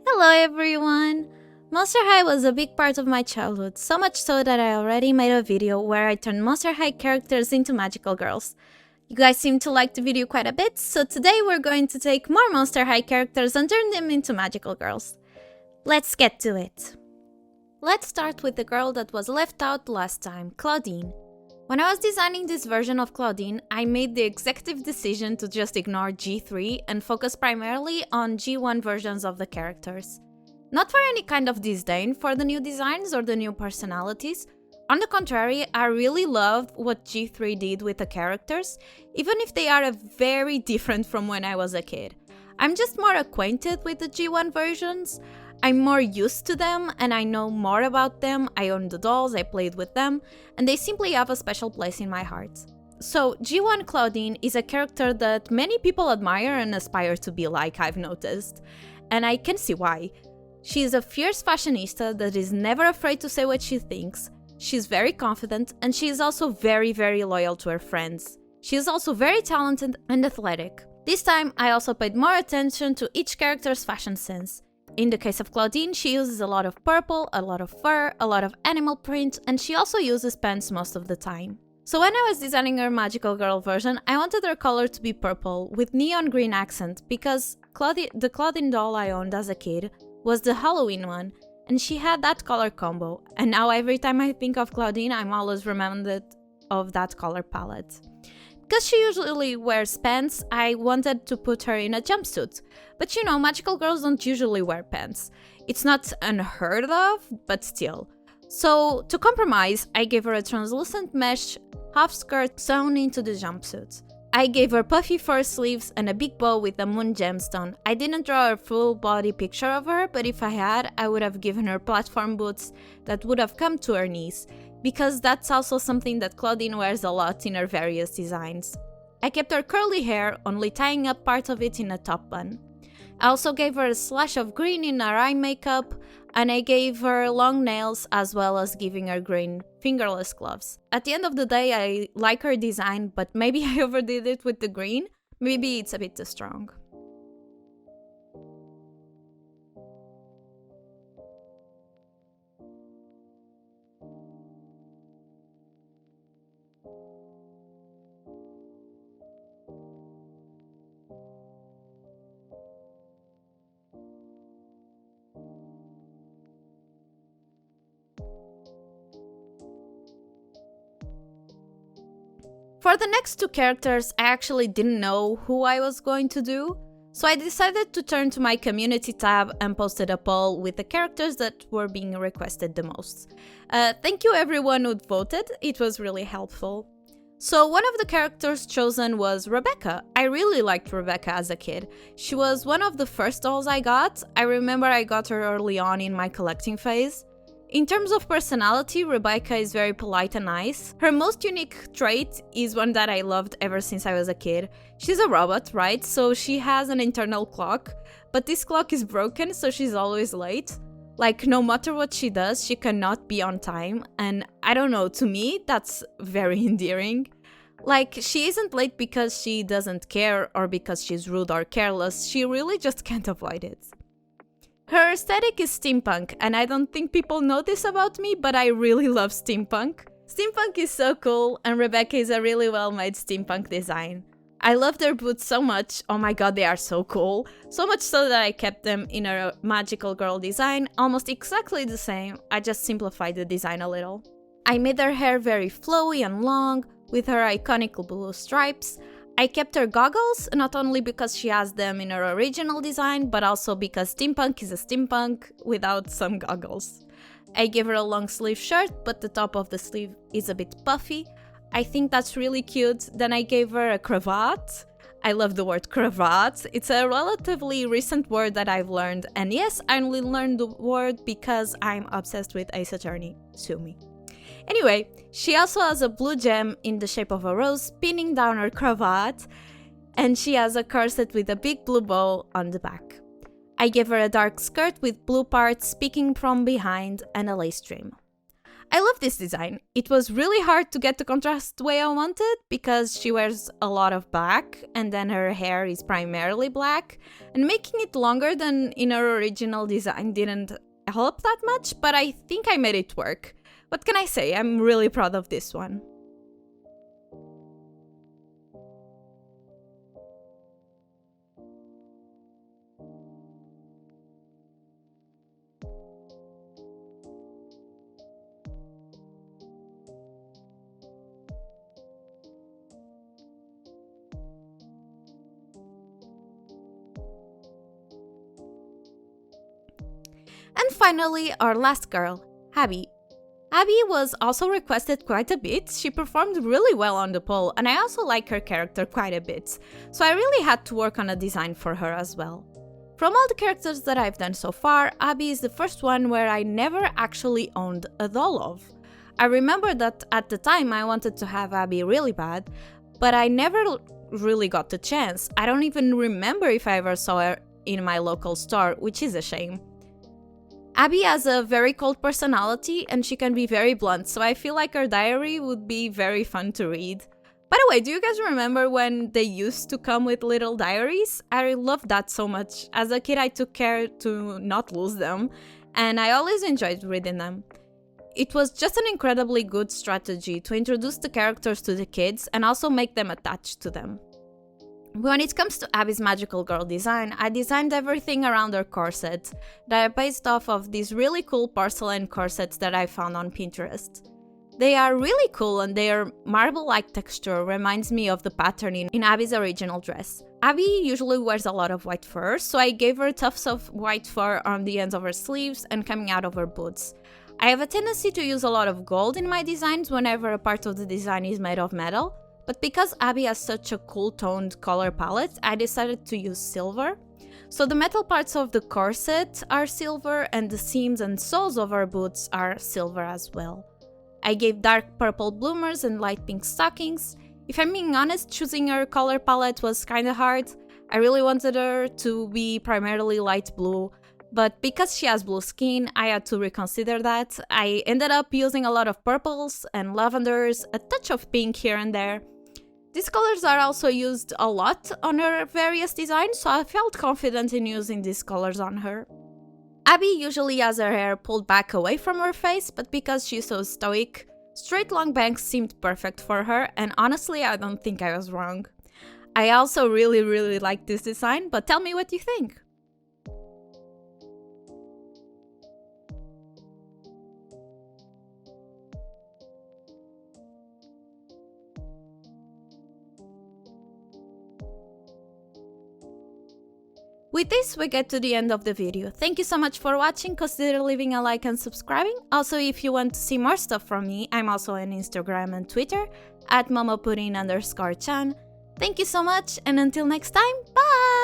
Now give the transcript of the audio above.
Hello everyone! Monster High was a big part of my childhood, so much so that I already made a video where I turned Monster High characters into magical girls. You guys seem to like the video quite a bit, so today we're going to take more Monster High characters and turn them into magical girls. Let's get to it! Let's start with the girl that was left out last time, Claudine. When I was designing this version of Claudine, I made the executive decision to just ignore G3 and focus primarily on G1 versions of the characters. Not for any kind of disdain for the new designs or the new personalities. On the contrary, I really love what G3 did with the characters, even if they are very different from when I was a kid. I'm just more acquainted with the G1 versions. I'm more used to them and I know more about them. I own the dolls, I played with them, and they simply have a special place in my heart. So G1 Claudine is a character that many people admire and aspire to be like, I've noticed. And I can see why. She is a fierce fashionista that is never afraid to say what she thinks. She's very confident and she is also very loyal to her friends. She is also very talented and athletic. This time I also paid more attention to each character's fashion sense. In the case of Claudine, she uses a lot of purple, a lot of fur, a lot of animal print, and she also uses pants most of the time. So when I was designing her magical girl version, I wanted her color to be purple with neon green accent because the Claudine doll I owned as a kid was the Halloween one, and she had that color combo, and now every time I think of Claudine, I'm always reminded of that color palette. Because she usually wears pants, I wanted to put her in a jumpsuit. But you know, magical girls don't usually wear pants. It's not unheard of, but still. So, to compromise, I gave her a translucent mesh half skirt sewn into the jumpsuit. I gave her puffy fur sleeves and a big bow with a moon gemstone. I didn't draw a full body picture of her, but if I had, I would have given her platform boots that would have come to her knees, because that's also something that Claudine wears a lot in her various designs. I kept her curly hair, only tying up part of it in a top bun. I also gave her a slash of green in her eye makeup, and I gave her long nails as well as giving her green fingerless gloves. At the end of the day, I like her design, but maybe I overdid it with the green. Maybe it's a bit too strong. For the next two characters, I actually didn't know who I was going to do, so I decided to turn to my community tab and posted a poll with the characters that were being requested the most. Thank you everyone who voted, it was really helpful. So one of the characters chosen was Rebecca. I really liked Rebecca as a kid. She was one of the first dolls I got. I remember I got her early on in my collecting phase. In terms of personality, Rebecca is very polite and nice. Her most unique trait is one that I loved ever since I was a kid. She's a robot, right? So she has an internal clock, but this clock is broken, so she's always late. Like, no matter what she does, she cannot be on time, and I don't know, to me, that's very endearing. Like, she isn't late because she doesn't care or because she's rude or careless, she really just can't avoid it. Her aesthetic is steampunk, and I don't think people know this about me, but I really love steampunk. Steampunk is so cool, and Rebecca is a really well-made steampunk design. I love their boots so much, oh my god, they are so cool. So much so that I kept them in a magical girl design, almost exactly the same, I just simplified the design a little. I made her hair very flowy and long, with her iconic blue stripes. I kept her goggles, not only because she has them in her original design, but also because steampunk is a steampunk without some goggles. I gave her a long sleeve shirt, but the top of the sleeve is a bit puffy. I think that's really cute. Then I gave her a cravat. I love the word cravat. It's a relatively recent word that I've learned, and yes, I only learned the word because I'm obsessed with Ace Attorney. Sue me. Anyway, she also has a blue gem in the shape of a rose pinning down her cravat, and she has a corset with a big blue bow on the back. I gave her a dark skirt with blue parts peeking from behind and a lace trim. I love this design. It was really hard to get the contrast the way I wanted because she wears a lot of black and then her hair is primarily black, and making it longer than in her original design didn't help that much, but I think I made it work. What can I say? I'm really proud of this one. And finally, our last girl, Abby. Abby was also requested quite a bit. She performed really well on the poll, and I also like her character quite a bit, so I really had to work on a design for her as well. From all the characters that I've done so far, Abby is the first one where I never actually owned a doll of. I remember that at the time I wanted to have Abby really bad, but I never really got the chance. I don't even remember if I ever saw her in my local store, which is a shame. Abby has a very cold personality and she can be very blunt, so I feel like her diary would be very fun to read. By the way, do you guys remember when they used to come with little diaries? I loved that so much. As a kid, I took care to not lose them, and I always enjoyed reading them. It was just an incredibly good strategy to introduce the characters to the kids and also make them attached to them. When it comes to Abby's magical girl design, I designed everything around her corset that are based off of these really cool porcelain corsets that I found on Pinterest. They are really cool and their marble-like texture reminds me of the pattern in Abby's original dress. Abby usually wears a lot of white fur, so I gave her tufts of white fur on the ends of her sleeves and coming out of her boots. I have a tendency to use a lot of gold in my designs whenever a part of the design is made of metal, but because Abby has such a cool toned color palette, I decided to use silver. So the metal parts of the corset are silver and the seams and soles of her boots are silver as well. I gave dark purple bloomers and light pink stockings. If I'm being honest, choosing her color palette was kinda hard. I really wanted her to be primarily light blue, but because she has blue skin, I had to reconsider that. I ended up using a lot of purples and lavenders, a touch of pink here and there. These colors are also used a lot on her various designs, so I felt confident in using these colors on her. Abby usually has her hair pulled back away from her face, but because she's so stoic, straight long bangs seemed perfect for her, and honestly I don't think I was wrong. I also really like this design, but tell me what you think. With this, we get to the end of the video. Thank you so much for watching, consider leaving a like and subscribing. Also, if you want to see more stuff from me, I'm also on Instagram and Twitter, @momopudding_chan. Thank you so much, and until next time, bye!